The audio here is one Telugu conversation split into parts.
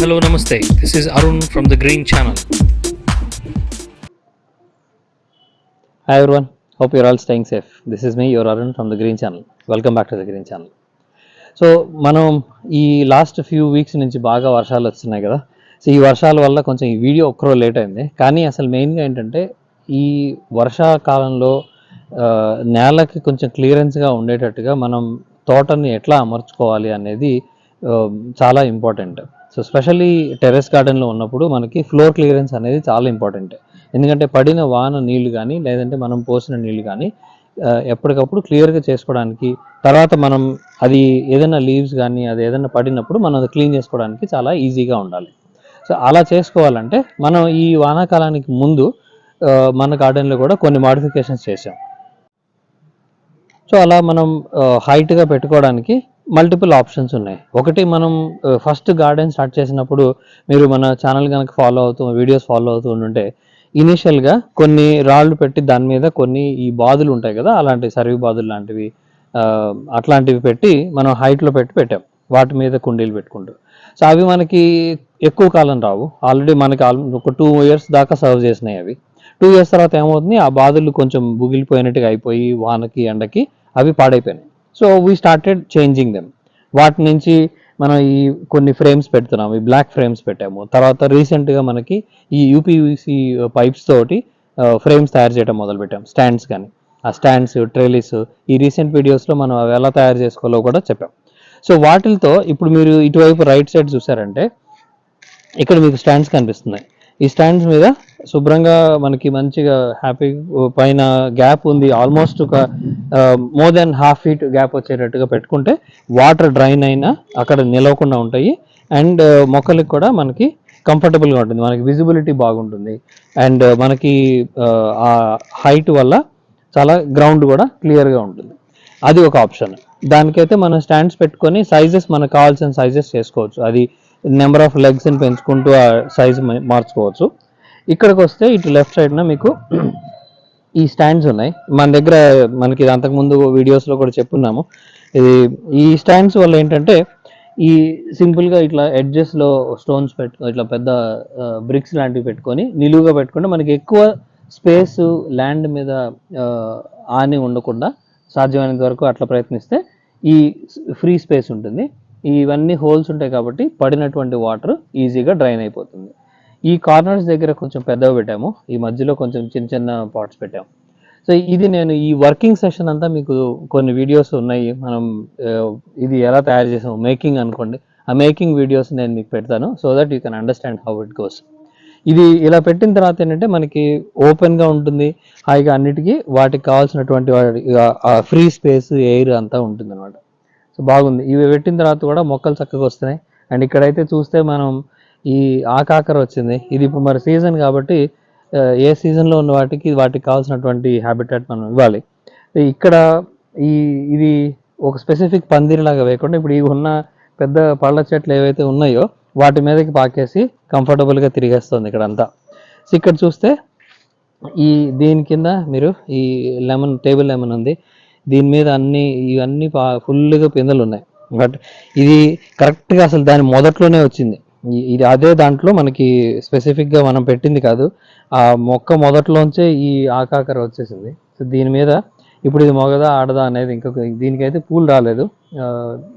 Hello, Namaste. This is Arun from the Green Channel. Hi everyone, hope you're all staying safe. This is me, your Arun from the Green Channel. Welcome back to the Green Channel. So మనం ఈ లాస్ట్ ఫ్యూ వీక్స్ నుంచి బాగా వర్షాలు వస్తున్నాయి కదా. సో ఈ వర్షాల వల్ల కొంచెం ఈ వీడియో ఒక్కరో లేట్ అయింది. కానీ అసలు మెయిన్గా ఏంటంటే ఈ వర్షాకాలంలో నేలకి కొంచెం క్లియరెన్స్గా ఉండేటట్టుగా మనం తోటని ఎట్లా అమర్చుకోవాలి అనేది చాలా ఇంపార్టెంట్. సో స్పెషల్లీ టెర్రస్ గార్డెన్లో ఉన్నప్పుడు మనకి ఫ్లోర్ క్లియరెన్స్ అనేది చాలా ఇంపార్టెంట్. ఎందుకంటే పడిన వాన నీళ్లు కానీ లేదంటే మనం పోసిన నీళ్లు కానీ ఎప్పటికప్పుడు క్లియర్గా చేసుకోవడానికి, తర్వాత మనం అది ఏదైనా లీవ్స్ కానీ అది ఏదైనా పడినప్పుడు మనం అది క్లీన్ చేసుకోవడానికి చాలా ఈజీగా ఉండాలి. సో అలా చేసుకోవాలంటే మనం ఈ వానాకాలానికి ముందు మన గార్డెన్లో కూడా కొన్ని మాడిఫికేషన్స్ చేసాం. సో అలా మనం హైట్గా పెట్టుకోవడానికి మల్టిపుల్ ఆప్షన్స్ ఉన్నాయి. ఒకటి, మనం ఫస్ట్ గార్డెన్ స్టార్ట్ చేసినప్పుడు మీరు మన ఛానల్ కనుక వీడియోస్ ఫాలో అవుతూ ఉంటే ఇనీషియల్గా కొన్ని రాళ్ళు పెట్టి దాని మీద కొన్ని ఈ బాదులు ఉంటాయి కదా, అలాంటి సర్వి బాదులు లాంటివి అట్లాంటివి పెట్టి మనం హైట్లో పెట్టాం, వాటి మీద కుండీలు పెట్టుకుంటూ. సో అవి మనకి ఎక్కువ కాలం రావు. ఆల్రెడీ మనకి ఒక 2 years దాకా సర్వ్ చేసినాయి. అవి 2 years తర్వాత ఏమవుతుంది, ఆ బాదులు కొంచెం బుగిలిపోయినట్టుగా అయిపోయి వానకి ఎండకి అవి పాడైపోయినాయి. So we started changing them. వాటి నుంచి మనం ఈ కొన్ని ఫ్రేమ్స్ పెడుతున్నాము, ఈ బ్లాక్ ఫ్రేమ్స్ పెట్టాము. తర్వాత రీసెంట్గా మనకి ఈ యూపీవీసీ పైప్స్ తోటి ఫ్రేమ్స్ తయారు చేయడం మొదలుపెట్టాం, స్టాండ్స్ కానీ. ఆ స్టాండ్స్, ట్రేలీస్ ఈ రీసెంట్ వీడియోస్లో మనం అవి ఎలా తయారు చేసుకోవాలో కూడా చెప్పాం. సో వాటితో ఇప్పుడు మీరు ఇటువైపు రైట్ సైడ్ చూసారంటే ఇక్కడ మీకు స్టాండ్స్ కనిపిస్తున్నాయి. ఈ స్టాండ్స్ మీద శుభ్రంగా మనకి మంచిగా హ్యాపీ పైన గ్యాప్ ఉంది, ఆల్మోస్ట్ ఒక మోర్ దెన్ ½ feet గ్యాప్ వచ్చేటట్టుగా పెట్టుకుంటే వాటర్ డ్రైన్ అయినా అక్కడ నిలవకుండా ఉంటాయి. అండ్ మొక్కలకి కూడా మనకి కంఫర్టబుల్గా ఉంటుంది, మనకి విజిబిలిటీ బాగుంటుంది. అండ్ మనకి ఆ హైట్ వల్ల చాలా గ్రౌండ్ కూడా క్లియర్గా ఉంటుంది. అది ఒక ఆప్షన్. దానికైతే మనం స్టాండ్స్ పెట్టుకొని సైజెస్ మనకు కావాల్సిన సైజెస్ చేసుకోవచ్చు. అది నెంబర్ ఆఫ్ లెగ్స్ని పెంచుకుంటూ ఆ సైజ్ మార్చుకోవచ్చు. ఇక్కడికి వస్తే ఇటు లెఫ్ట్ సైడ్న మీకు ఈ స్టాండ్స్ ఉన్నాయి. మన దగ్గర మనకి అంతకుముందు వీడియోస్లో కూడా చెప్పున్నాము. ఈ స్టాండ్స్ వల్ల ఏంటంటే ఈ సింపుల్గా ఇట్లా ఎడ్జెస్లో స్టోన్స్ ఇట్లా పెద్ద బ్రిక్స్ లాంటివి పెట్టుకొని నిలువుగా పెట్టుకుంటే మనకి ఎక్కువ స్పేస్ ల్యాండ్ మీద ఆని ఉండకుండా సాధ్యమైనంత వరకు అట్లా ప్రయత్నిస్తే ఈ ఫ్రీ స్పేస్ ఉంటుంది. ఇవన్నీ హోల్స్ ఉంటాయి కాబట్టి పడినటువంటి వాటర్ ఈజీగా డ్రైన్ అయిపోతుంది. ఈ కార్నర్స్ దగ్గర కొంచెం పెద్దవి పెట్టాము, ఈ మధ్యలో కొంచెం చిన్న చిన్న పాట్స్ పెట్టాము. సో ఇది నేను ఈ వర్కింగ్ సెషన్ అంతా మీకు కొన్ని వీడియోస్ ఉన్నాయి, మనం ఇది ఎలా తయారు చేసాము మేకింగ్ అనుకోండి, ఆ మేకింగ్ వీడియోస్ నేను మీకు పెడతాను, so that you can understand how it goes. ఇది ఇలా పెట్టిన తర్వాత ఏంటంటే మనకి ఓపెన్గా ఉంటుంది, హాయిగా అన్నిటికీ వాటికి కావాల్సినటువంటి ఫ్రీ స్పేస్, ఎయిర్ అంతా ఉంటుంది అనమాట. సో బాగుంది. ఇవి పెట్టిన తర్వాత కూడా మొక్కలు చక్కగా వస్తున్నాయి. అండ్ ఇక్కడైతే చూస్తే మనం ఈ ఆకాకర వచ్చింది, ఇది ఇప్పుడు మరి సీజన్ కాబట్టి ఏ సీజన్లో ఉన్న వాటికి కావాల్సినటువంటి హ్యాబిటాట్ మనం ఇవ్వాలి. ఇక్కడ ఇది ఒక స్పెసిఫిక్ పందిరిలాగా వేయకుండా ఇప్పుడు ఇవి ఉన్న పెద్ద పళ్ళ చెట్లు ఏవైతే ఉన్నాయో వాటి మీదకి పాకేసి కంఫర్టబుల్గా తిరిగేస్తుంది ఇక్కడంతా. సో ఇక్కడ చూస్తే దీని కింద మీరు ఈ టేబుల్ లెమన్ ఉంది, దీని మీద ఇవన్నీ ఫుల్గా పిందెలు ఉన్నాయి. బట్ ఇది కరెక్ట్గా అసలు దాని మొదట్లోనే వచ్చింది. ఇది అదే దాంట్లో మనకి స్పెసిఫిక్గా మనం పెట్టింది కాదు, ఆ మొక్క మొదట్లోంచే ఈ ఆకాకర వచ్చేసింది. సో దీని మీద ఇప్పుడు ఇది మొగదా ఆడదా అనేది ఇంకొక, దీనికైతే పూలు రాలేదు.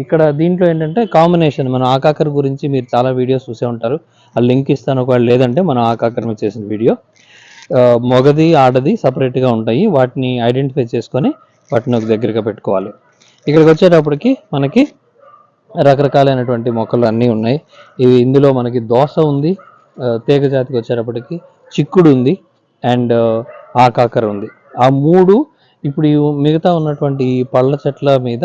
ఇక్కడ దీంట్లో ఏంటంటే కాంబినేషన్, మన ఆకాకర గురించి మీరు చాలా వీడియోస్ చూసే ఉంటారు, ఆ లింక్ ఇస్తాను ఒకవేళ లేదంటే మనం ఆకాకర మీద చేసిన వీడియో. మొగది ఆడది సపరేట్గా ఉంటాయి, వాటిని ఐడెంటిఫై చేసుకొని వాటిని ఒక దగ్గరగా పెట్టుకోవాలి. ఇక్కడికి వచ్చేటప్పటికి మనకి రకరకాలైనటువంటి మొక్కలు అన్నీ ఉన్నాయి. ఇందులో మనకి దోస ఉంది, తీగ జాతికి వచ్చేటప్పటికి చిక్కుడు ఉంది, అండ్ ఆకాకర ఉంది. ఆ మూడు ఇప్పుడు మిగతా ఉన్నటువంటి పళ్ళ చెట్ల మీద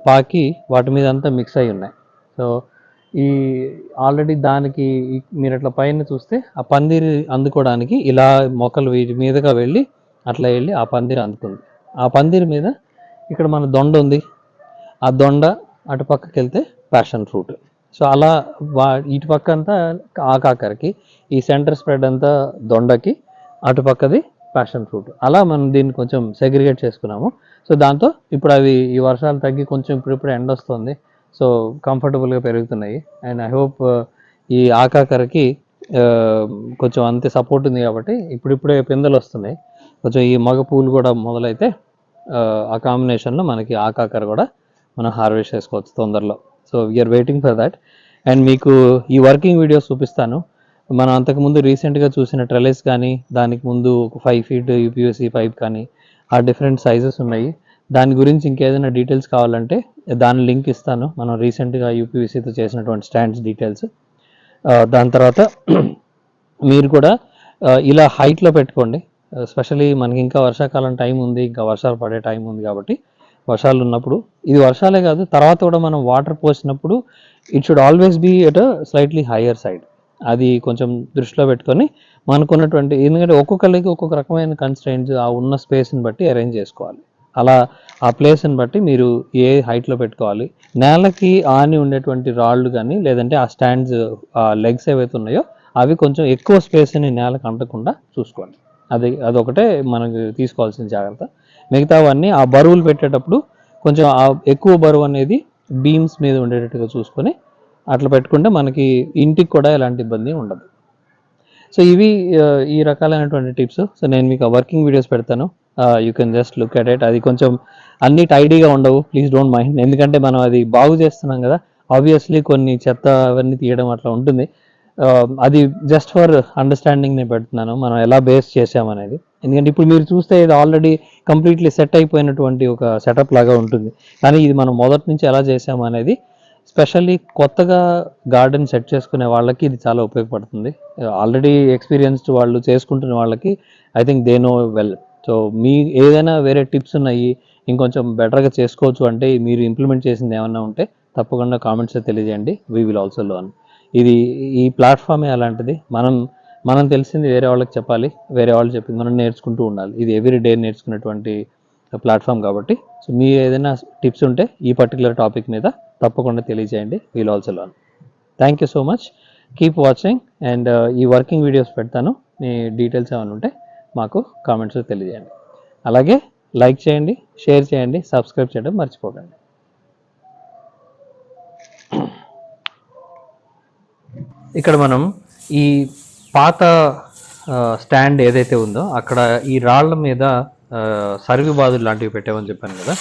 పాకి వాటి మీద అంతా మిక్స్ అయి ఉన్నాయి. సో ఆల్రెడీ దానికి మీరు అట్లా పైన చూస్తే ఆ పందిరి అందుకోవడానికి ఇలా మొక్కలు వీటి మీదగా వెళ్ళి అట్లా వెళ్ళి ఆ పందిరి అందుకుంది. ఆ పందిరి మీద ఇక్కడ మన దొండ ఉంది, ఆ దొండ అటు పక్కకి వెళ్తే ప్యాషన్ ఫ్రూట్. సో అలా ఇటు పక్క అంతా ఆకాకరకి, ఈ సెంటర్ స్ప్రెడ్ అంతా దొండకి, అటుపక్కది ప్యాషన్ ఫ్రూట్. అలా మనం దీన్ని కొంచెం సెగ్రిగేట్ చేసుకున్నాము. సో దాంతో ఇప్పుడు అవి ఈ వర్షాలు తగ్గి కొంచెం ఇప్పుడు ఎండ వస్తుంది, సో కంఫర్టబుల్గా పెరుగుతున్నాయి. అండ్ ఐ హోప్ ఈ ఆకాకరకి కొంచెం అంతే సపోర్ట్ ఉంది కాబట్టి ఇప్పుడిప్పుడే పిందెలు వస్తున్నాయి. కొంచెం ఈ మగ పూలు కూడా మొదలైతే ఆ కాంబినేషన్లో మనకి ఆకాకర కూడా మనం హార్వెస్ట్ చేసుకోవచ్చు తొందరలో. So we are waiting for that. And మీకు ఈ వర్కింగ్ వీడియోస్ చూపిస్తాను. మనం అంతకుముందు రీసెంట్గా చూసిన ట్రెలెస్ కానీ, దానికి ముందు ఒక 5 feet యూపీఎస్సీ పైప్ కానీ, ఆ డిఫరెంట్ సైజెస్ ఉన్నాయి. దాని గురించి ఇంకేదైనా డీటెయిల్స్ కావాలంటే దాని లింక్ ఇస్తాను. మనం రీసెంట్గా యూపీవీసీతో చేసినటువంటి స్టాండ్స్ డీటెయిల్స్. దాని తర్వాత మీరు కూడా ఇలా హైట్లో పెట్టుకోండి. ఎస్పెషలీ మనకి ఇంకా వర్షాకాలం టైం ఉంది, ఇంకా వర్షాలు పడే టైం ఉంది కాబట్టి వర్షాలు ఉన్నప్పుడు, ఇది వర్షాలే కాదు తర్వాత కూడా మనం వాటర్ పోసినప్పుడు it should always be at slightly higher side. అది కొంచెం దృష్టిలో పెట్టుకొని మనకున్నటువంటి, ఎందుకంటే ఒక్కొక్కరికి ఒక్కొక్క రకమైన కన్స్ట్రెయింట్స్ ఆ ఉన్న స్పేస్ని బట్టి అరేంజ్ చేసుకోవాలి. అలా ఆ ప్లేస్ని బట్టి మీరు ఏ హైట్లో పెట్టుకోవాలి. నేలకి ఆని ఉండేటువంటి రాళ్ళు కానీ, లేదంటే ఆ స్టాండ్స్ లెగ్స్ ఏవైతే ఉన్నాయో అవి కొంచెం ఎక్కువ స్పేస్ని నేలకు అంటకుండా చూసుకోండి. అదొకటే మనకు తీసుకోవాల్సిన జాగ్రత్త. మిగతావన్నీ ఆ బరువులు పెట్టేటప్పుడు కొంచెం ఎక్కువ బరువు అనేది బీమ్స్ మీద ఉండేటట్టుగా చూసుకొని అట్లా పెట్టుకుంటే మనకి ఇంటికి కూడా ఎలాంటి ఇబ్బంది ఉండదు. సో ఇవి ఈ రకాలైనటువంటి టిప్స్. సో నేను మీకు వర్కింగ్ వీడియోస్ పెడతాను. You can just look at it. అది కొంచెం అన్నీ టైడీగా ఉండవు, ప్లీజ్ డోంట్ మైండ్. ఎందుకంటే మనం అది బాగు చేస్తున్నాం కదా, ఆబ్వియస్లీ కొన్ని చెత్త అవన్నీ తీయడం అట్లా ఉంటుంది. అది జస్ట్ ఫర్ అండర్స్టాండింగ్ నేను పెడుతున్నాను, మనం ఎలా బేస్ చేసామనేది. ఎందుకంటే ఇప్పుడు మీరు చూస్తే ఇది ఆల్రెడీ కంప్లీట్లీ సెట్ అయిపోయినటువంటి ఒక సెటప్ లాగా ఉంటుంది. కానీ ఇది మనం మొదటి నుంచి ఎలా చేసాము అనేది, స్పెషల్లీ కొత్తగా గార్డెన్ సెట్ చేసుకునే వాళ్ళకి ఇది చాలా ఉపయోగపడుతుంది. ఆల్రెడీ ఎక్స్పీరియన్స్డ్ వాళ్ళు చేసుకుంటున్న వాళ్ళకి I think they know well. So మీ ఏదైనా వేరే టిప్స్ ఉన్నాయి ఇంకొంచెం బెటర్గా చేసుకోవచ్చు అంటే, మీరు ఇంప్లిమెంట్ చేసింది ఏమన్నా ఉంటే తప్పకుండా కామెంట్స్లో తెలియజేయండి. We will also learn. ఈ ప్లాట్ఫామే అలాంటిది. మనం తెలిసింది వేరే వాళ్ళకి చెప్పాలి, వేరే వాళ్ళు చెప్పింది మనం నేర్చుకుంటూ ఉండాలి. ఇది ఎవ్రీ డే నేర్చుకునేటువంటి ప్లాట్ఫామ్ కాబట్టి, సో మీ ఏదైనా టిప్స్ ఉంటే ఈ పర్టికులర్ టాపిక్ మీద తప్పకుండా తెలియజేయండి. We'll also learn. Thank you so much. Keep watching. And ఈ వర్కింగ్ వీడియోస్ పెడతాను. మీ డీటెయిల్స్ ఏమైనా ఉంటే మాకు కామెంట్స్లో తెలియజేయండి. అలాగే లైక్ చేయండి, షేర్ చేయండి, సబ్స్క్రైబ్ చేయడం మర్చిపోకండి. ఇక్కడ మనం ఈ పాత స్టాండ్ ఏదైతే ఉందో అక్కడ ఈ రాళ్ల మీద సరివి బాదులు లాంటివి పెట్టామని చెప్పాను కదా,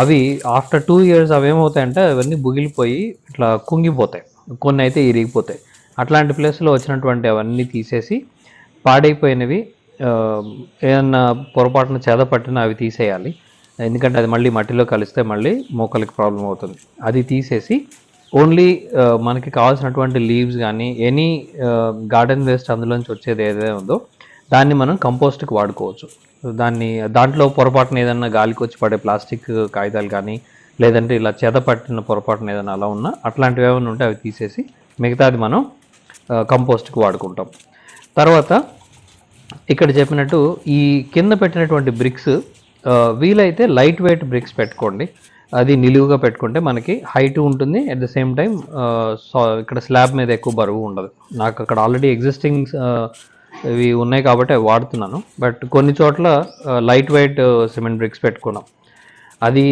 అవి ఆఫ్టర్ 2 years అవి ఏమవుతాయంటే అవన్నీ బుగిలిపోయి ఇట్లా కుంగిపోతాయి, కొన్ని అయితే ఇరిగిపోతాయి. అట్లాంటి ప్లేస్లో వచ్చినటువంటి అవన్నీ తీసేసి పాడైపోయినవి ఏదన్నా పొరపాటున చెద పట్టిన అవి తీసేయాలి. ఎందుకంటే అది మళ్ళీ మట్టిలో కలిస్తే మళ్ళీ మొక్కలకి ప్రాబ్లం అవుతుంది. అది తీసేసి ఓన్లీ మనకి కావాల్సినటువంటి లీవ్స్ కానీ ఎనీ గార్డెన్ వేస్ట్ అందులోంచి వచ్చేది ఏదైతే ఉందో దాన్ని మనం కంపోస్ట్కి వాడుకోవచ్చు. దాంట్లో పొరపాటున ఏదన్నా గాలికి వచ్చి పడే ప్లాస్టిక్ కాగితాలు కానీ, లేదంటే ఇలా చెద పట్టిన పొరపాటున ఏదైనా అలా ఉన్నా అట్లాంటివి ఏమైనా ఉంటే అవి తీసేసి మిగతాది మనం కంపోస్ట్కి వాడుకుంటాం. తర్వాత ఇక్కడ చెప్పినట్టు ఈ కింద పెట్టినటువంటి బ్రిక్స్ వీలైతే లైట్ వెయిట్ బ్రిక్స్ పెట్టుకోండి. అది నిలువుగా పెట్టుకుంటే మనకి హైట్ ఉంటుంది, అట్ ద సేమ్ టైం ఇక్కడ స్లాబ్ మీద ఎక్కువ బరువు ఉండదు. నాకు అక్కడ ఆల్రెడీ ఎగ్జిస్టింగ్ ఇవి ఉన్నాయి కాబట్టి అవి వాడుతున్నాను. బట్ కొన్ని చోట్ల లైట్ వెయిట్ సిమెంట్ బ్రిక్స్ పెట్టుకున్నాం. అది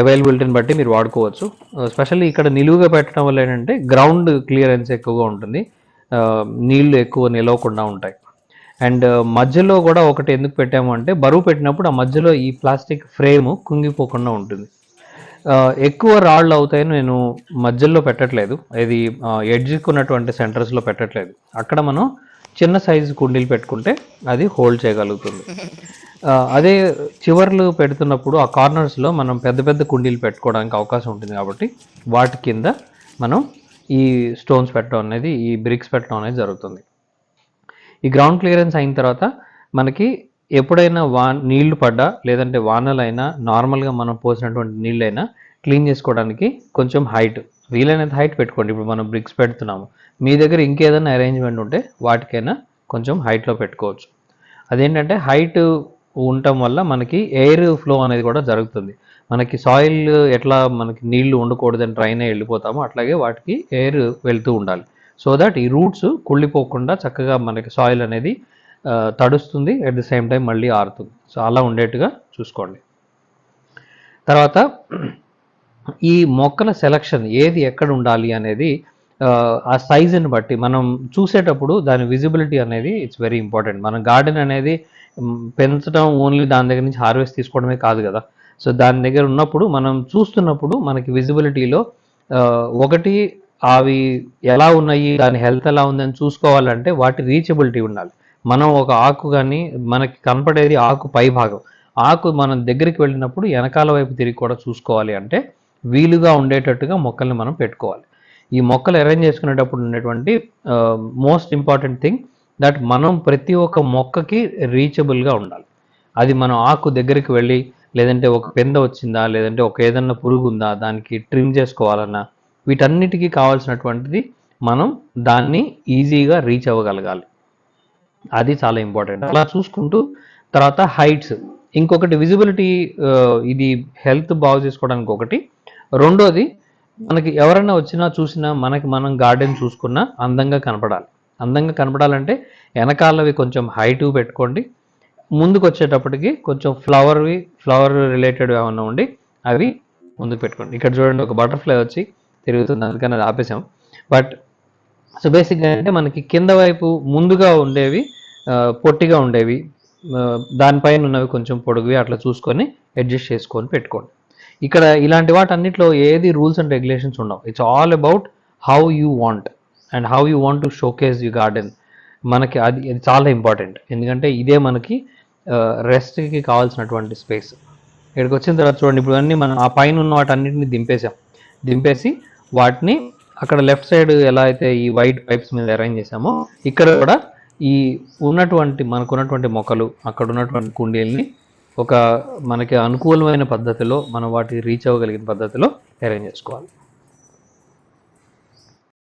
అవైలబిలిటీని బట్టి మీరు వాడుకోవచ్చు. స్పెషల్లీ ఇక్కడ నిలువుగా పెట్టడం వల్ల ఏంటంటే గ్రౌండ్ క్లియరెన్స్ ఎక్కువగా ఉంటుంది, నీళ్లు ఎక్కువ నిలవకుండా ఉంటాయి. అండ్ మధ్యలో కూడా ఒకటి ఎందుకు పెట్టాము అంటే, బరువు పెట్టినప్పుడు ఆ మధ్యలో ఈ ప్లాస్టిక్ ఫ్రేమ్ కుంగిపోకుండా ఉంటుంది. ఎక్కువ రాళ్ళు అవుతాయని నేను మధ్యలో పెట్టట్లేదు, ఇది ఎడ్జ్కి ఉన్నటువంటి సెంటర్స్లో పెట్టట్లేదు. అక్కడ మనం చిన్న సైజు కుండీలు పెట్టుకుంటే అది హోల్డ్ చేయగలుగుతుంది. అదే చివర్లు పెడుతున్నప్పుడు ఆ కార్నర్స్లో మనం పెద్ద పెద్ద కుండీలు పెట్టుకోవడానికి అవకాశం ఉంటుంది కాబట్టి వాటి కింద మనం ఈ స్టోన్స్ పెట్టడం అనేది, ఈ బ్రిక్స్ పెట్టడం అనేది జరుగుతుంది. ఈ గ్రౌండ్ క్లియరెన్స్ అయిన తర్వాత మనకి ఎప్పుడైనా నీళ్లు పడ్డా, లేదంటే వానలైనా, నార్మల్గా మనం పోసినటువంటి నీళ్ళైనా క్లీన్ చేసుకోవడానికి కొంచెం హైట్, వీలైనంత హైట్ పెట్టుకోండి. ఇప్పుడు మనం బ్రిక్స్ పెడుతున్నాము, మీ దగ్గర ఇంకేదైనా అరేంజ్మెంట్ ఉంటే వాటికైనా కొంచెం హైట్లో పెట్టుకోవచ్చు. అదేంటంటే హైట్ ఉండటం వల్ల మనకి ఎయిర్ ఫ్లో అనేది కూడా జరుగుతుంది. మనకి సాయిల్ ఎట్లా మనకి నీళ్లు ఉండకూడదని డ్రైన్ అయ్యి వెళ్ళిపోతామో అట్లాగే వాటికి ఎయిర్ వెళ్తూ ఉండాలి. సో దట్ ఈ రూట్స్ కుళ్ళిపోకుండా చక్కగా మనకి సాయిల్ అనేది తడుస్తుంది, అట్ ది సేమ్ టైం మళ్ళీ ఆరుతుంది. సో అలా ఉండేట్టుగా చూసుకోండి. తర్వాత ఈ మొక్కల సెలక్షన్ ఏది ఎక్కడ ఉండాలి అనేది ఆ సైజుని బట్టి మనం చూసేటప్పుడు దాని విజిబిలిటీ అనేది ఇట్స్ వెరీ ఇంపార్టెంట్. మన గార్డెన్ అనేది పెంచడం ఓన్లీ దాని దగ్గర నుంచి హార్వెస్ట్ తీసుకోవడమే కాదు కదా. సో దాని దగ్గర ఉన్నప్పుడు మనం చూస్తున్నప్పుడు మనకి విజిబిలిటీలో ఒకటి అవి ఎలా ఉన్నాయి, దాని హెల్త్ ఎలా ఉందని చూసుకోవాలంటే వాటి రీచబిలిటీ ఉండాలి. మనం ఒక ఆకు కానీ మనకి కనపడేది ఆకు పై భాగం, ఆకు మనం దగ్గరికి వెళ్ళినప్పుడు వెనకాల వైపు తిరిగి కూడా చూసుకోవాలి అంటే వీలుగా ఉండేటట్టుగా మొక్కల్ని మనం పెట్టుకోవాలి. ఈ మొక్కలు అరేంజ్ చేసుకునేటప్పుడు ఉండేటువంటి మోస్ట్ ఇంపార్టెంట్ థింగ్ దట్ మనం ప్రతి ఒక్క మొక్కకి రీచబుల్గా ఉండాలి. అది మనం ఆకు దగ్గరికి వెళ్ళి లేదంటే ఒక పెంద వచ్చిందా, లేదంటే ఒక ఏదన్నా పురుగు ఉందా, దానికి ట్రిమ్ చేసుకోవాలన్నా వీటన్నిటికీ కావాల్సినటువంటిది మనం దాన్ని ఈజీగా రీచ్ అవ్వగలగాలి. అది చాలా ఇంపార్టెంట్. అలా చూసుకుంటూ తర్వాత హైట్స్ ఇంకొకటి విజిబిలిటీ, ఇది హెల్త్ బాగు చేసుకోవడానికి ఒకటి. రెండోది మనకి ఎవరైనా వచ్చినా చూసినా మనకి మనం గార్డెన్ చూసుకున్నా అందంగా కనపడాలి. అందంగా కనపడాలంటే వెనకాలవి కొంచెం హైట్ పెట్టుకోండి, ముందుకు వచ్చేటప్పటికి కొంచెం ఫ్లవర్ రిలేటెడ్ ఏమన్నా ఉండి అవి ముందుకు పెట్టుకోండి. ఇక్కడ చూడండి ఒక బటర్ఫ్లై వచ్చి తిరుగుతుంది, అందుకని అది ఆపేసాం. బట్ సో బేసిక్గా అంటే మనకి కింద వైపు ముందుగా ఉండేవి పొట్టిగా ఉండేవి, దానిపైన ఉన్నవి కొంచెం పొడుగువి, అట్లా చూసుకొని అడ్జస్ట్ చేసుకొని పెట్టుకోండి. ఇక్కడ ఇలాంటి వాటన్నిటిలో ఏది రూల్స్ అండ్ రెగ్యులేషన్స్ ఉండవు. It's all about how you want and how you want to showcase you garden. మనకి అది చాలా ఇంపార్టెంట్, ఎందుకంటే ఇదే మనకి రెస్ట్కి కావాల్సినటువంటి స్పేస్. ఇక్కడికి వచ్చిన తర్వాత చూడండి, ఇప్పుడు అన్నీ మనం ఆ పైన ఉన్న వాటన్నిటిని దింపేసి వాటిని అక్కడ లెఫ్ట్ సైడ్ ఎలా అయితే ఈ వైట్ పైప్స్ మీద అరేంజ్ చేసామో ఇక్కడ కూడా ఈ మనకున్నటువంటి మొక్కలు, అక్కడ ఉన్నటువంటి కుండీల్ని ఒక మనకి అనుకూలమైన పద్ధతిలో మనం వాటికి రీచ్ అవ్వగలిగిన పద్ధతిలో అరేంజ్ చేసుకోవాలి.